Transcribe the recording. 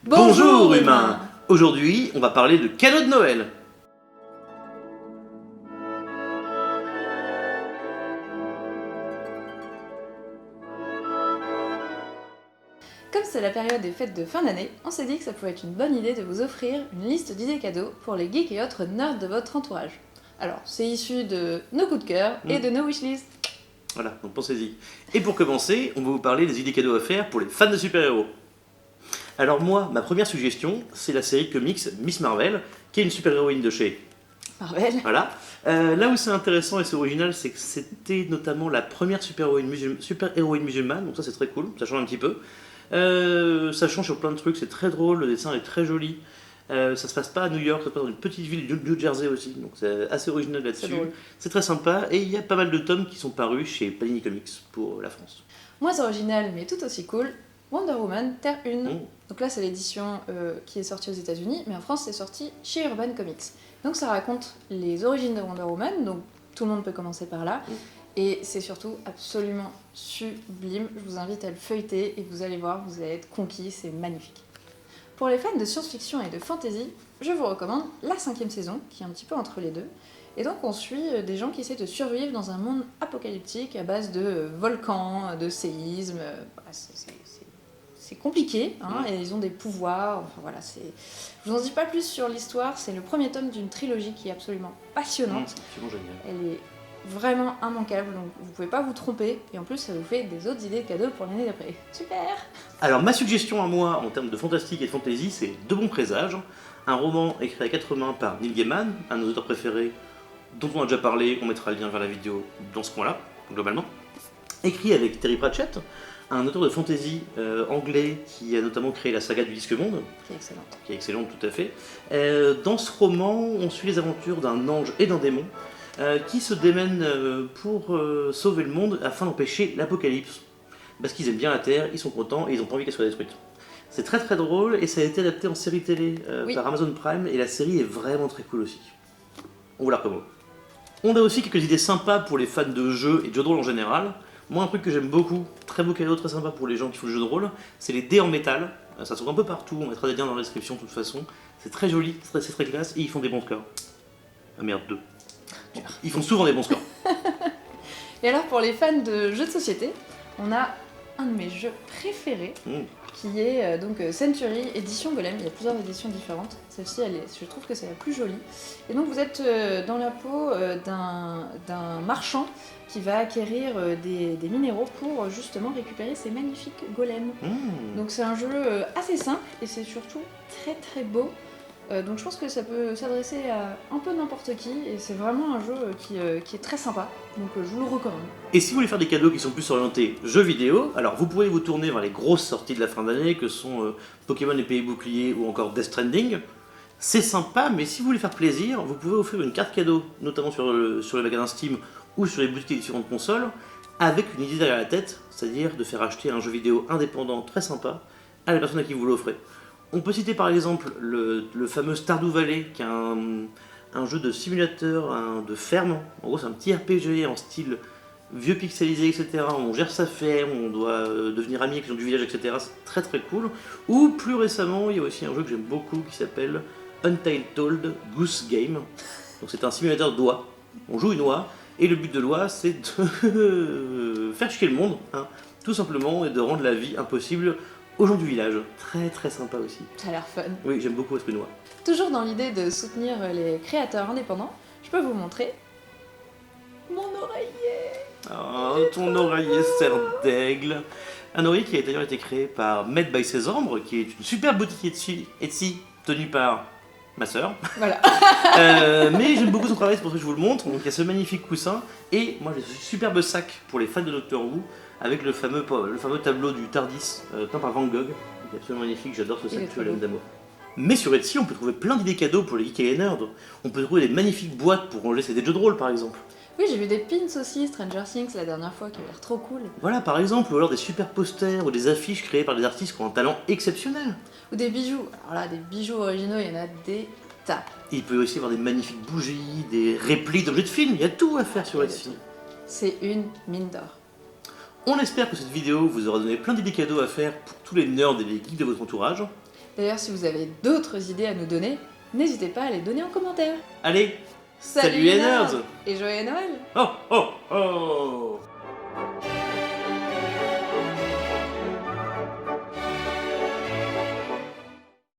Bonjour humains. Aujourd'hui, on va parler de cadeaux de Noël. Comme c'est la période des fêtes de fin d'année, on s'est dit que ça pouvait être une bonne idée de vous offrir une liste d'idées cadeaux pour les geeks et autres nerds de votre entourage. Alors, c'est issu de nos coups de cœur et de nos wishlists. Voilà, donc pensez-y. Et pour commencer, on va vous parler des idées cadeaux à faire pour les fans de super-héros. Alors moi, ma première suggestion, c'est la série de comics Miss Marvel, qui est une super-héroïne de chez... Marvel. Voilà. Là où c'est intéressant et c'est original, c'est que c'était notamment la première super-héroïne musulmane, donc ça c'est très cool, ça change un petit peu. Ça change sur plein de trucs, c'est très drôle, le dessin est très joli. Ça se passe pas à New York, ça se passe dans une petite ville du New Jersey aussi, donc c'est assez original là-dessus. C'est très sympa et il y a pas mal de tomes qui sont parus chez Panini Comics pour la France. Moins original mais tout aussi cool, Wonder Woman Terre 1. Donc là c'est l'édition qui est sortie aux États-Unis, mais en France c'est sorti chez Urban Comics. Donc ça raconte les origines de Wonder Woman, donc tout le monde peut commencer par là. Et c'est surtout absolument sublime. Je vous invite à le feuilleter et vous allez voir, vous allez être conquis, c'est magnifique. Pour les fans de science-fiction et de fantasy, je vous recommande la 5e saison, qui est un petit peu entre les deux. Et donc on suit des gens qui essaient de survivre dans un monde apocalyptique à base de volcans, de séismes. Voilà, c'est compliqué, hein, et ils ont des pouvoirs. Enfin voilà, je vous en dis pas plus sur l'histoire. C'est le premier tome d'une trilogie qui est absolument passionnante. C'est absolument génial. Elle est vraiment immanquable, donc vous pouvez pas vous tromper, et en plus ça vous fait des autres idées de cadeaux pour l'année d'après. Super! Alors ma suggestion à moi en termes de fantastique et de fantasy, c'est De bons présages, un roman écrit à 4 mains par Neil Gaiman, un de nos auteurs préférés dont on a déjà parlé, on mettra le lien vers la vidéo dans ce coin-là, globalement. Écrit avec Terry Pratchett, un auteur de fantasy anglais qui a notamment créé la saga du Disque Monde. Qui est excellente. Qui est excellente, tout à fait. Dans ce roman, on suit les aventures d'un ange et d'un démon qui se démènent pour sauver le monde afin d'empêcher l'apocalypse. Parce qu'ils aiment bien la Terre, ils sont contents et ils n'ont pas envie qu'elle soit détruite. C'est très très drôle et ça a été adapté en série télé par Amazon Prime et la série est vraiment très cool aussi. On vous la recommande. On a aussi quelques idées sympas pour les fans de jeux et de jeux de rôle en général. Moi, un truc que j'aime beaucoup, très beau cadeau, très sympa pour les gens qui font le jeu de rôle, c'est les dés en métal. Ça se trouve un peu partout, on mettra des liens dans la description de toute façon. C'est très joli, c'est très classe et ils font des bons scores. Ah merde, 2. Ils font souvent des bons scores. Et alors pour les fans de jeux de société, on a un de mes jeux préférés, qui est donc Century édition Golem. Il y a plusieurs éditions différentes. Celle-ci, je trouve que c'est la plus jolie. Et donc vous êtes dans la peau d'un marchand qui va acquérir des minéraux pour justement récupérer ces magnifiques golems. Donc c'est un jeu assez simple et c'est surtout très très beau. Donc je pense que ça peut s'adresser à un peu n'importe qui et c'est vraiment un jeu qui est très sympa, donc je vous le recommande. Et si vous voulez faire des cadeaux qui sont plus orientés jeux vidéo, alors vous pouvez vous tourner vers les grosses sorties de la fin d'année que sont Pokémon Épée et Bouclier ou encore Death Stranding. C'est sympa, mais si vous voulez faire plaisir, vous pouvez offrir une carte cadeau, notamment sur les magasins Steam ou sur les boutiques des différentes consoles, avec une idée derrière la tête, c'est-à-dire de faire acheter un jeu vidéo indépendant très sympa à la personne à qui vous l'offrez. On peut citer par exemple le fameux Stardew Valley, qui est un jeu de simulateur de ferme. En gros, c'est un petit RPG en style vieux pixelisé, etc. On gère sa ferme, on doit devenir amis avec les gens du village, etc. C'est très très cool. Ou plus récemment, il y a aussi un jeu que j'aime beaucoup qui s'appelle Untitled Goose Game. Donc c'est un simulateur d'oie. On joue une oie, et le but de l'oie, c'est de faire chier le monde, hein, tout simplement, et de rendre la vie impossible aux gens du village. Très très sympa aussi. Ça a l'air fun. Oui, j'aime beaucoup Esprit Noir. Toujours dans l'idée de soutenir les créateurs indépendants, je peux vous montrer mon oreiller. Oh, ton oreiller serre d'aigle. Un oreiller qui a d'ailleurs été créé par Made by Césambre, qui est une super boutique Etsy tenue par ma sœur. Voilà. Mais j'aime beaucoup son travail, c'est pour ça que je vous le montre. Donc il y a ce magnifique coussin et moi j'ai ce superbe sac pour les fans de Doctor Who avec le fameux tableau du Tardis peint par Van Gogh. Il est absolument magnifique, j'adore ce sac, je l'aime d'amour. Mais sur Etsy, on peut trouver plein d'idées cadeaux pour les geeks et les nerds. On peut trouver des magnifiques boîtes pour ranger ses jeux de rôle par exemple. Oui, j'ai vu des pins aussi, Stranger Things, la dernière fois, qui avaient l'air trop cool. Voilà, par exemple, ou alors des super posters ou des affiches créées par des artistes qui ont un talent exceptionnel. Ou des bijoux. Alors là, des bijoux originaux, il y en a des tas. Il peut aussi y avoir des magnifiques bougies, des répliques d'objets de films, il y a tout à faire sur Etsy. C'est une mine d'or. On espère que cette vidéo vous aura donné plein d'idées cadeaux à faire pour tous les nerds et les geeks de votre entourage. D'ailleurs, si vous avez d'autres idées à nous donner, n'hésitez pas à les donner en commentaire. Allez, salut les nerds! Et joyeux Noël! Oh oh oh!